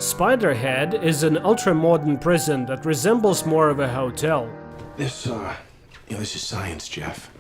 Spiderhead is an ultra-modern prison that resembles more of a hotel. This is science, Jeff.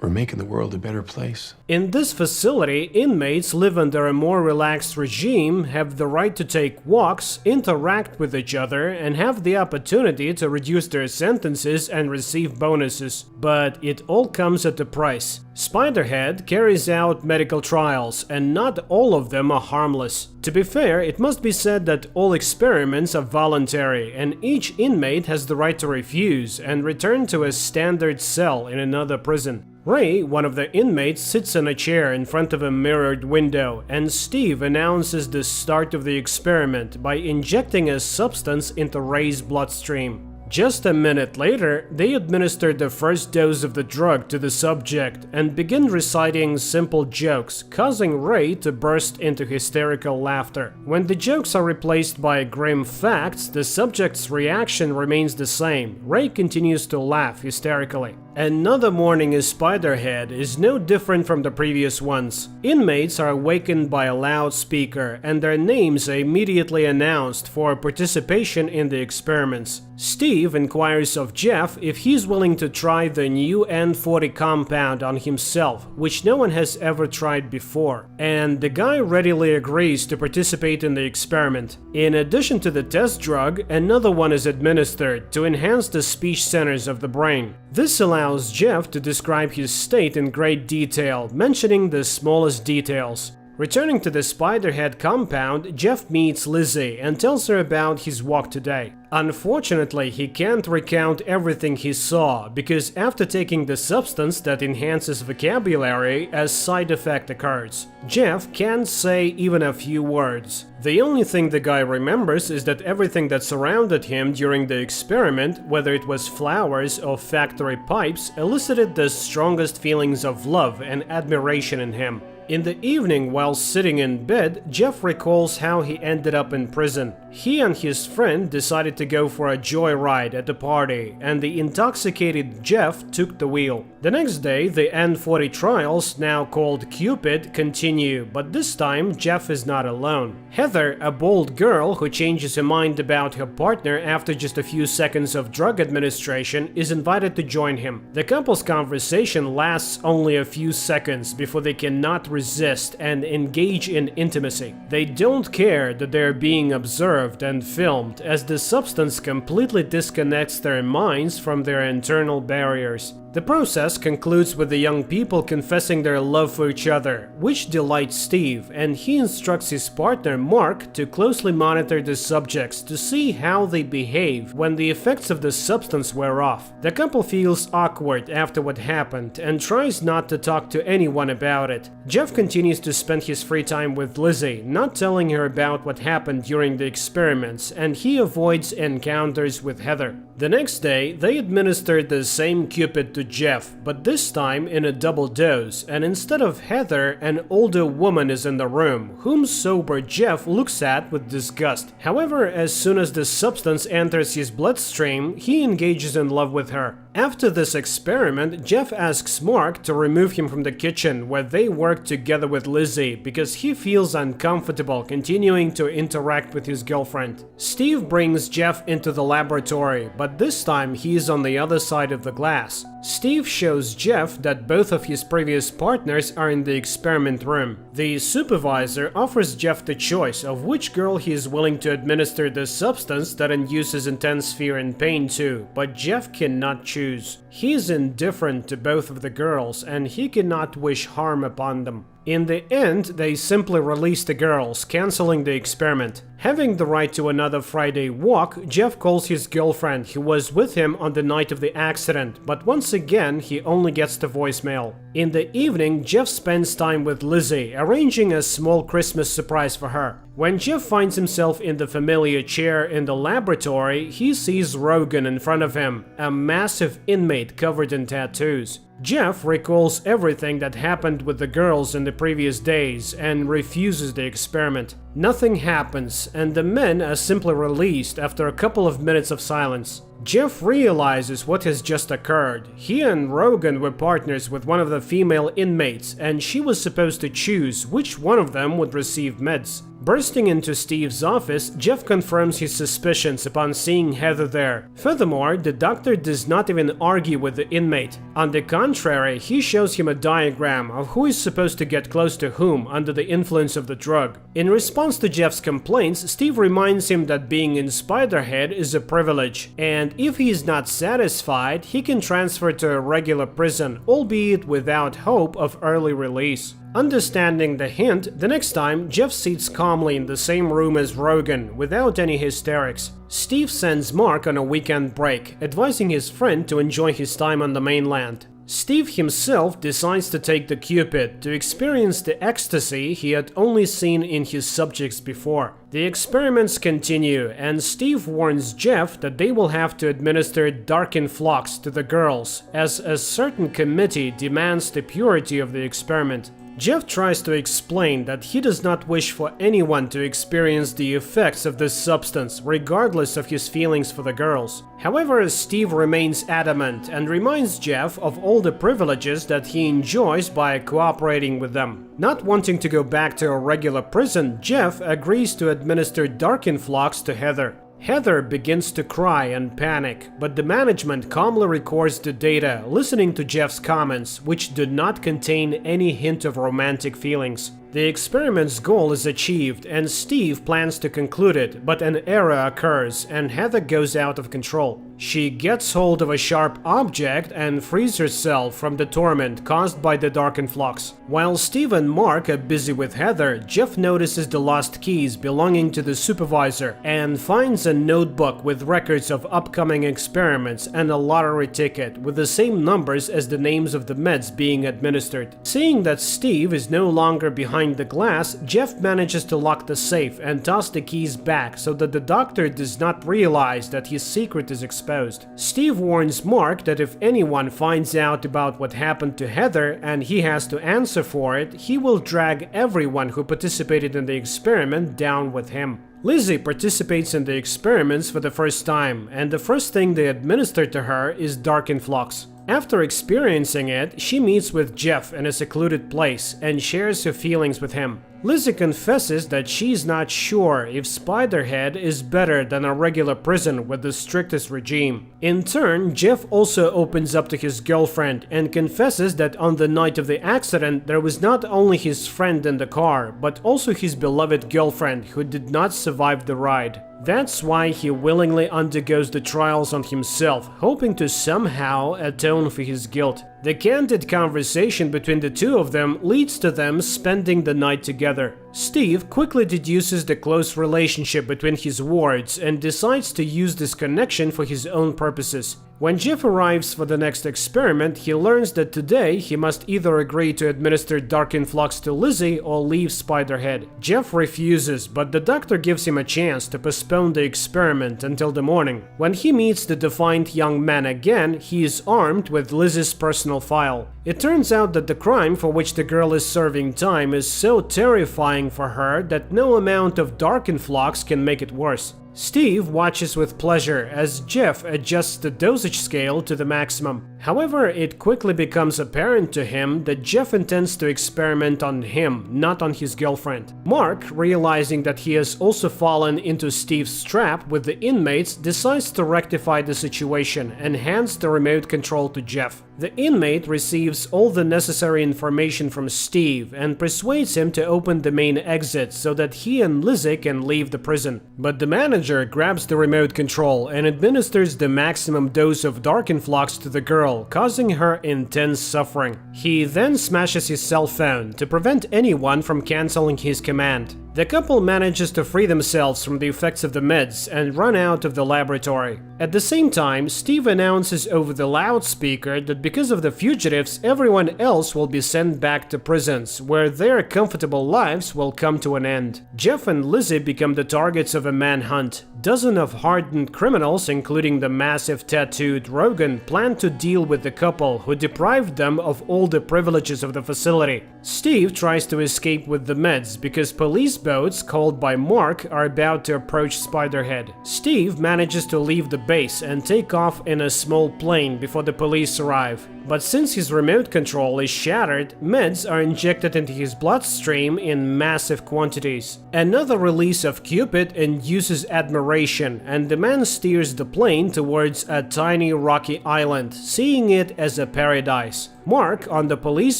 We're making the world a better place. In this facility, inmates live under a more relaxed regime, have the right to take walks, interact with each other, and have the opportunity to reduce their sentences and receive bonuses. But it all comes at a price. Spiderhead carries out medical trials, and not all of them are harmless. To be fair, it must be said that all experiments are voluntary, and each inmate has the right to refuse and return to a standard cell in another prison. Ray, one of the inmates, sits in a chair in front of a mirrored window, and Steve announces the start of the experiment by injecting a substance into Ray's bloodstream. Just a minute later, they administer the first dose of the drug to the subject and begin reciting simple jokes, causing Ray to burst into hysterical laughter. When the jokes are replaced by grim facts, the subject's reaction remains the same. Ray continues to laugh hysterically. Another morning in Spiderhead is no different from the previous ones. Inmates are awakened by a loudspeaker, and their names are immediately announced for participation in the experiments. Steve inquires of Jeff if he's willing to try the new N40 compound on himself, which no one has ever tried before, and the guy readily agrees to participate in the experiment. In addition to the test drug, another one is administered to enhance the speech centers of the brain. This allows Jeff to describe his state in great detail, mentioning the smallest details. Returning to the Spiderhead compound, Jeff meets Lizzie and tells her about his walk today. Unfortunately, he can't recount everything he saw, because after taking the substance that enhances vocabulary, a side effect occurs. Jeff can't say even a few words. The only thing the guy remembers is that everything that surrounded him during the experiment, whether it was flowers or factory pipes, elicited the strongest feelings of love and admiration in him. In the evening, while sitting in bed, Jeff recalls how he ended up in prison. He and his friend decided to go for a joyride at the party, and the intoxicated Jeff took the wheel. The next day, the N40 trials, now called Cupid, continue, but this time Jeff is not alone. Heather, a bold girl who changes her mind about her partner after just a few seconds of drug administration, is invited to join him. The couple's conversation lasts only a few seconds before they cannot resist and engage in intimacy. They don't care that they're being observed and filmed, as the substance completely disconnects their minds from their internal barriers. The process concludes with the young people confessing their love for each other, which delights Steve, and he instructs his partner Mark to closely monitor the subjects to see how they behave when the effects of the substance wear off. The couple feels awkward after what happened and tries not to talk to anyone about it. Jeff continues to spend his free time with Lizzie, not telling her about what happened during the experiments, and he avoids encounters with Heather. The next day, they administer the same Cupid to Jeff, but this time in a double dose, and instead of Heather, an older woman is in the room, whom sober Jeff looks at with disgust. However, as soon as the substance enters his bloodstream, he engages in love with her. After this experiment, Jeff asks Mark to remove him from the kitchen where they work together with Lizzie, because he feels uncomfortable continuing to interact with his girlfriend. Steve brings Jeff into the laboratory, but this time he is on the other side of the glass. Steve shows Jeff that both of his previous partners are in the experiment room. The supervisor offers Jeff the choice of which girl he is willing to administer the substance that induces intense fear and pain to, but Jeff cannot choose. He is indifferent to both of the girls, and he cannot wish harm upon them. In the end, they simply release the girls, canceling the experiment. Having the right to another Friday walk, Jeff calls his girlfriend, who was with him on the night of the accident, but once again he only gets the voicemail. In the evening, Jeff spends time with Lizzie, arranging a small Christmas surprise for her. When Jeff finds himself in the familiar chair in the laboratory, he sees Rogan in front of him, a massive inmate covered in tattoos. Jeff recalls everything that happened with the girls in the previous days and refuses the experiment. Nothing happens, and the men are simply released after a couple of minutes of silence. Jeff realizes what has just occurred. He and Rogan were partners with one of the female inmates, and she was supposed to choose which one of them would receive meds. Bursting into Steve's office, Jeff confirms his suspicions upon seeing Heather there. Furthermore, the doctor does not even argue with the inmate. On the contrary, he shows him a diagram of who is supposed to get close to whom under the influence of the drug. In response to Jeff's complaints, Steve reminds him that being in Spiderhead is a privilege, and if he is not satisfied, he can transfer to a regular prison, albeit without hope of early release. Understanding the hint, the next time, Jeff sits calmly in the same room as Rogan, without any hysterics. Steve sends Mark on a weekend break, advising his friend to enjoy his time on the mainland. Steve himself decides to take the Cupid to experience the ecstasy he had only seen in his subjects before. The experiments continue, and Steve warns Jeff that they will have to administer dark influx to the girls, as a certain committee demands the purity of the experiment. Jeff tries to explain that he does not wish for anyone to experience the effects of this substance, regardless of his feelings for the girls. However, Steve remains adamant and reminds Jeff of all the privileges that he enjoys by cooperating with them. Not wanting to go back to a regular prison, Jeff agrees to administer dark influx to Heather. Heather begins to cry and panic, but the management calmly records the data, listening to Jeff's comments, which do not contain any hint of romantic feelings. The experiment's goal is achieved, and Steve plans to conclude it, but an error occurs, and Heather goes out of control. She gets hold of a sharp object and frees herself from the torment caused by the dark influx. While Steve and Mark are busy with Heather, Jeff notices the lost keys belonging to the supervisor and finds a notebook with records of upcoming experiments and a lottery ticket with the same numbers as the names of the meds being administered. Seeing that Steve is no longer behind the glass, Jeff manages to lock the safe and toss the keys back so that the doctor does not realize that his secret is exposed. Steve warns Mark that if anyone finds out about what happened to Heather and he has to answer for it, he will drag everyone who participated in the experiment down with him. Lizzie participates in the experiments for the first time, and the first thing they administer to her is dark influx. After experiencing it, she meets with Jeff in a secluded place and shares her feelings with him. Lizzie confesses that she's not sure if Spiderhead is better than a regular prison with the strictest regime. In turn, Jeff also opens up to his girlfriend and confesses that on the night of the accident there was not only his friend in the car, but also his beloved girlfriend who did not survive the ride. That's why he willingly undergoes the trials on himself, hoping to somehow atone for his guilt. The candid conversation between the two of them leads to them spending the night together. Steve quickly deduces the close relationship between his wards and decides to use this connection for his own purposes. When Jeff arrives for the next experiment, he learns that today he must either agree to administer dark influx to Lizzie or leave Spiderhead. Jeff refuses, but the doctor gives him a chance to postpone the experiment until the morning. When he meets the defiant young man again, he is armed with Lizzie's personal file. It turns out that the crime for which the girl is serving time is so terrifying for her that no amount of dark influx can make it worse. Steve watches with pleasure as Jeff adjusts the dosage scale to the maximum. However, it quickly becomes apparent to him that Jeff intends to experiment on him, not on his girlfriend. Mark, realizing that he has also fallen into Steve's trap with the inmates, decides to rectify the situation and hands the remote control to Jeff. The inmate receives all the necessary information from Steve and persuades him to open the main exit so that he and Lizzie can leave the prison. But the manager grabs the remote control and administers the maximum dose of dark influx to the girl, causing her intense suffering. He then smashes his cell phone to prevent anyone from canceling his command. The couple manages to free themselves from the effects of the meds and run out of the laboratory. At the same time, Steve announces over the loudspeaker that because of the fugitives, everyone else will be sent back to prisons, where their comfortable lives will come to an end. Jeff and Lizzie become the targets of a manhunt. Dozens of hardened criminals, including the massive tattooed Rogan, plan to deal with the couple, who deprived them of all the privileges of the facility. Steve tries to escape with the meds because police boats called by Mark are about to approach Spiderhead. Steve manages to leave the base and take off in a small plane before the police arrive. But since his remote control is shattered, meds are injected into his bloodstream in massive quantities. Another release of Cupid induces admiration, and the man steers the plane towards a tiny rocky island, seeing it as a paradise. Mark, on the police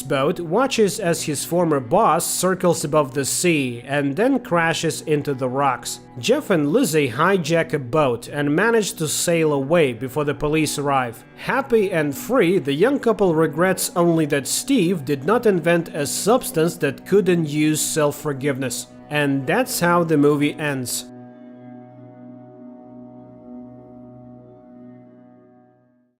boat, watches as his former boss circles above the sea and then crashes into the rocks. Jeff and Lizzie hijack a boat and manage to sail away before the police arrive. Happy and free, the young couple regrets only that Steve did not invent a substance that could induce self-forgiveness. And that's how the movie ends.